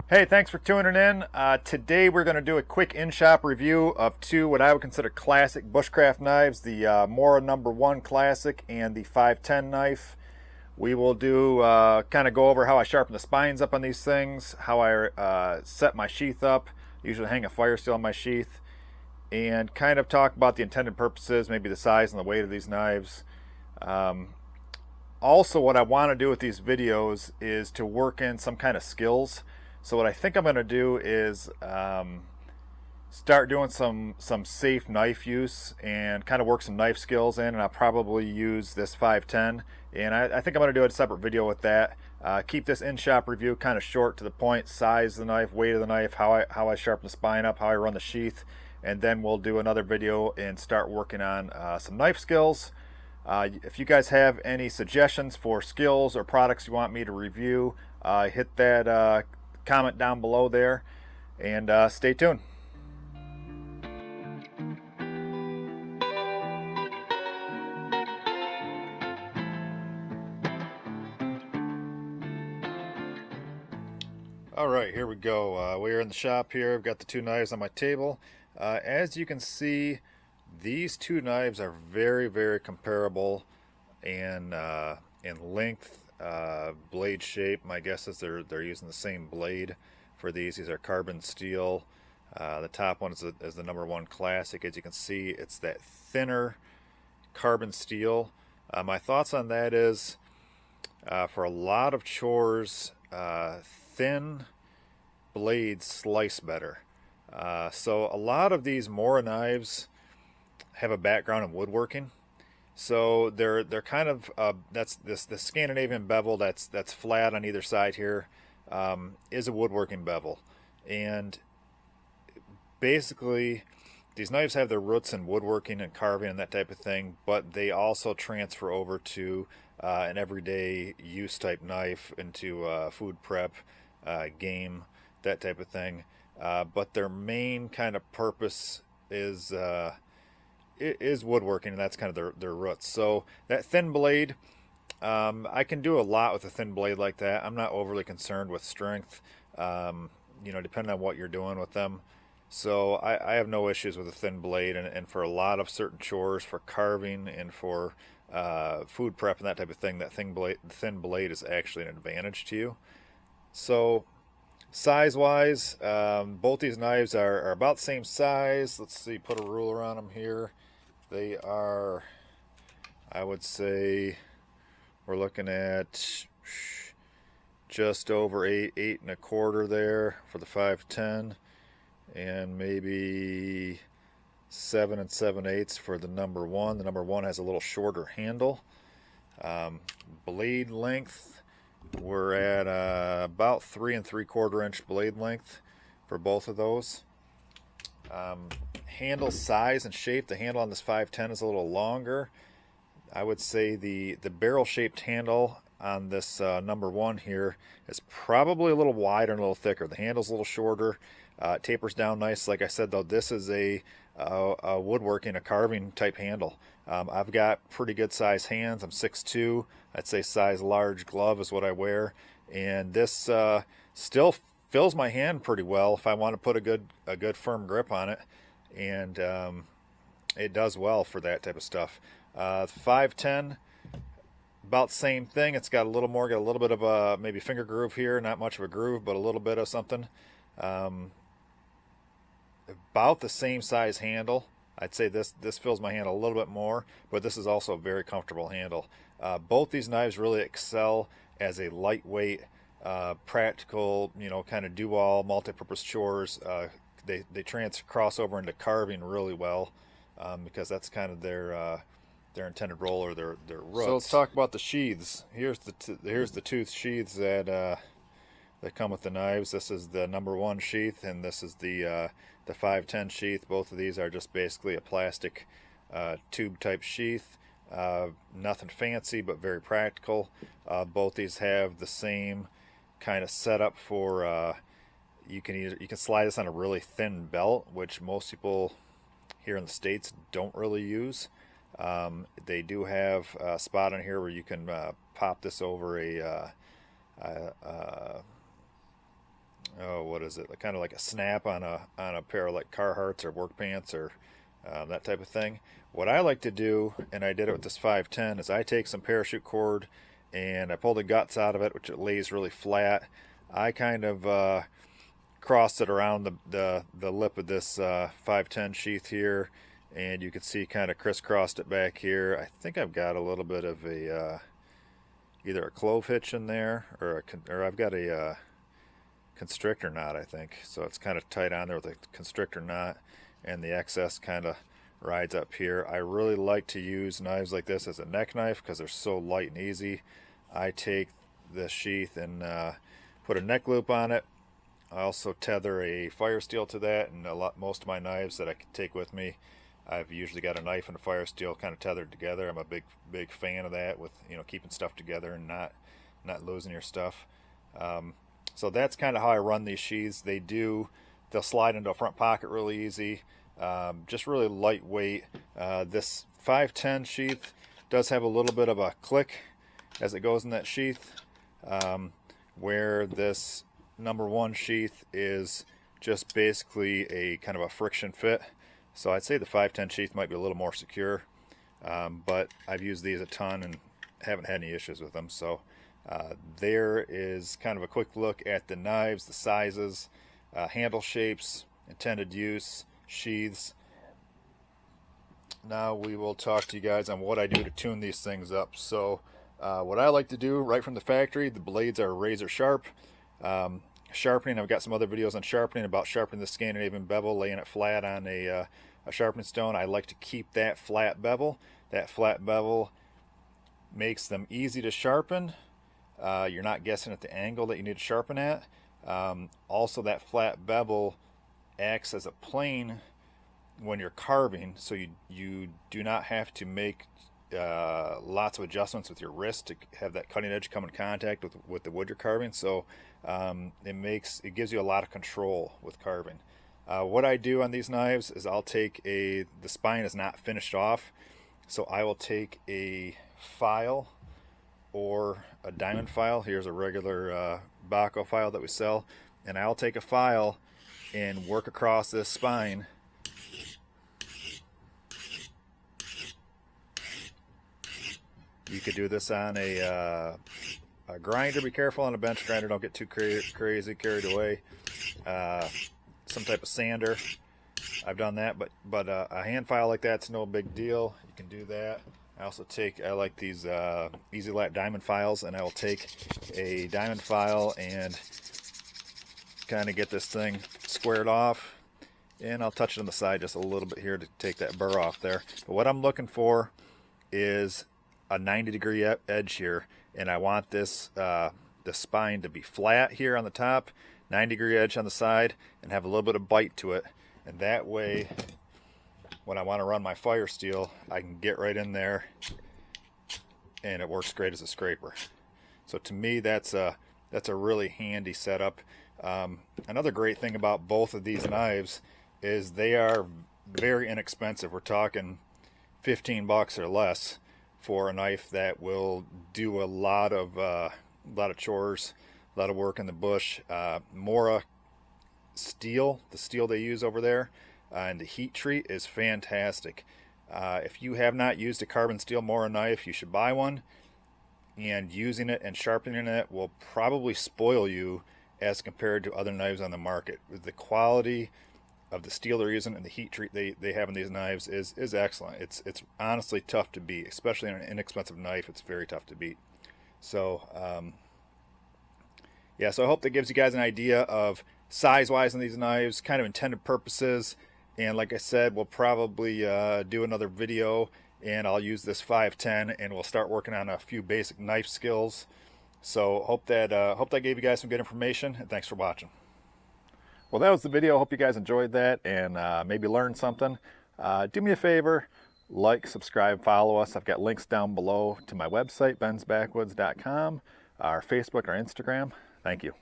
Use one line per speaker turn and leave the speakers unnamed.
Hey, thanks for tuning in. Today we're going to do a quick in-shop review of two what I would consider classic bushcraft knives, the Mora #1 Classic and the 510 knife. We will do kind of go over how I sharpen the spines up on these things, how I set my sheath up, usually hang a fire steel on my sheath, and kind of talk about the intended purposes, maybe the size and the weight of these knives. Um, Also, what I want to do with these videos is to work in some kind of skills. So what I think I'm going to do is start doing some safe knife use and kind of work some knife skills in, and I'll probably use this 510, and I think I'm going to do a separate video with that. Keep this in-shop review kind of short to the point: size of the knife, weight of the knife, how I sharpen the spine up, how I run the sheath, and then we'll do another video and start working on some knife skills. If you guys have any suggestions for skills or products you want me to review, hit that comment down below there, and stay tuned. All right, here we go. We're in the shop here. I've got the two knives on my table. As you can see, these two knives are very comparable in length, blade shape. My guess is they're using the same blade for these. These are carbon steel. The top one is the #1 Classic. As you can see, it's that thinner carbon steel. My thoughts on that is, for a lot of chores, thin blades slice better. So a lot of these Mora knives have a background in woodworking. So they're kind of that's the Scandinavian bevel that's flat on either side here, is a woodworking bevel, and basically these knives have their roots in woodworking and carving and that type of thing, but they also transfer over to an everyday use type knife into food prep, game, that type of thing. But their main kind of purpose is woodworking, and that's kind of their roots. So that thin blade, I can do a lot with a thin blade like that. I'm not overly concerned with strength, depending on what you're doing with them. So I have no issues with a thin blade, and for a lot of certain chores, for carving and for food prep and that type of thing, that thin blade is actually an advantage to you. So size wise, both these knives are about the same size. Let's see, put a ruler on them here. They are, I would say, we're looking at just over 8 1/4 there for the 510, and maybe 7 7/8 for the #1. The #1 has a little shorter handle. Blade length, we're at about 3 3/4 inch blade length for both of those. Handle size and shape, the handle on this 510 is a little longer. I would say the barrel shaped handle on this #1 here is probably a little wider and a little thicker. The handle's a little shorter. It tapers down nice. Like I said, though, this is a woodworking, a carving type handle. I've got pretty good size hands. I'm 6'2". I'd say size large glove is what I wear, and this still fills my hand pretty well if I want to put a good firm grip on it, and it does well for that type of stuff. 510, about the same thing. It's got a little bit of a maybe finger groove here, not much of a groove, but a little bit of something. About the same size handle. I'd say this fills my hand a little bit more, but this is also a very comfortable handle. Both these knives really excel as a lightweight, practical, kind of do-all, multi-purpose chores. They cross over into carving really well, because that's kind of their intended role, or their roots. So let's talk about the sheaths. Here's the tooth sheaths that come with the knives. This is the #1 sheath, and this is the 510 sheath. Both of these are just basically a plastic tube type sheath. Nothing fancy, but very practical. Both these have the same kind of setup for you can slide this on a really thin belt, which most people here in the States don't really use. They do have a spot on here where you can pop this over is it, kind of like a snap on a pair of like Carhartts or work pants or that type of thing. What I like to do, and I did it with this 510, is I take some parachute cord and I pull the guts out of it, which it lays really flat. I kind of crossed it around the lip of this 510 sheath here, and you can see kind of crisscrossed it back here. I think I've got a little bit of a either a clove hitch in there, or I've got a constrictor knot, I think. So it's kind of tight on there with a constrictor knot, and the excess kind of rides up here. I really like to use knives like this as a neck knife because they're so light and easy. I take the sheath and put a neck loop on it. I also tether a fire steel to that, and most of my knives that I can take with me, I've usually got a knife and a fire steel kind of tethered together. I'm a big fan of that, with keeping stuff together and not losing your stuff. So that's kind of how I run these sheaths. They'll slide into a front pocket really easy. Just really lightweight. This 510 sheath does have a little bit of a click as it goes in that sheath, where this #1 sheath is just basically a kind of a friction fit. So I'd say the 510 sheath might be a little more secure, but I've used these a ton and haven't had any issues with them. So there is kind of a quick look at the knives, the sizes, handle shapes, intended use, sheaths. Now we will talk to you guys on what I do to tune these things up. So what I like to do right from the factory, the blades are razor sharp. Sharpening, I've got some other videos on sharpening, about sharpening the Scandinavian bevel, laying it flat on a sharpening stone. I like to keep that flat bevel. That flat bevel makes them easy to sharpen. You're not guessing at the angle that you need to sharpen at. Also, that flat bevel acts as a plane when you're carving, so you do not have to make lots of adjustments with your wrist to have that cutting edge come in contact with the wood you're carving. So it gives you a lot of control with carving. What I do on these knives is I'll take the spine is not finished off, so I will take a file or a diamond file. Here's a regular Baco file that we sell, and I'll take a file and work across this spine. You could do this on a grinder. Be careful on a bench grinder. Don't get too crazy, carried away. Some type of sander. I've done that, but a hand file like that's no big deal. You can do that. I like these Easy Lap diamond files, and I will take a diamond file and kind of get this thing squared off, and I'll touch it on the side just a little bit here to take that burr off there. But what I'm looking for is a 90-degree edge here, and I want this the spine to be flat here on the top, 90-degree edge on the side, and have a little bit of bite to it. And that way, when I want to run my fire steel, I can get right in there, and it works great as a scraper. So to me, that's a really handy setup. Another great thing about both of these knives is they are very inexpensive. We're talking 15 bucks or less for a knife that will do a lot of chores, a lot of work in the bush. Mora steel, the steel they use over there, and the heat treat is fantastic. If you have not used a carbon steel Mora knife, you should buy one, and using it and sharpening it will probably spoil you as compared to other knives on the market. The quality of the steel they're using and the heat treat they have in these knives is excellent. It's honestly tough to beat, especially in an inexpensive knife. It's very tough to beat. So yeah, so I hope that gives you guys an idea of size-wise on these knives, kind of intended purposes. And like I said, we'll probably do another video, and I'll use this 510, and we'll start working on a few basic knife skills. So hope that gave you guys some good information, and thanks for watching. Well, that was the video. Hope you guys enjoyed that and maybe learned something. Do me a favor, like, subscribe, follow us. I've got links down below to my website, bensbackwoods.com, our Facebook, our Instagram. Thank you.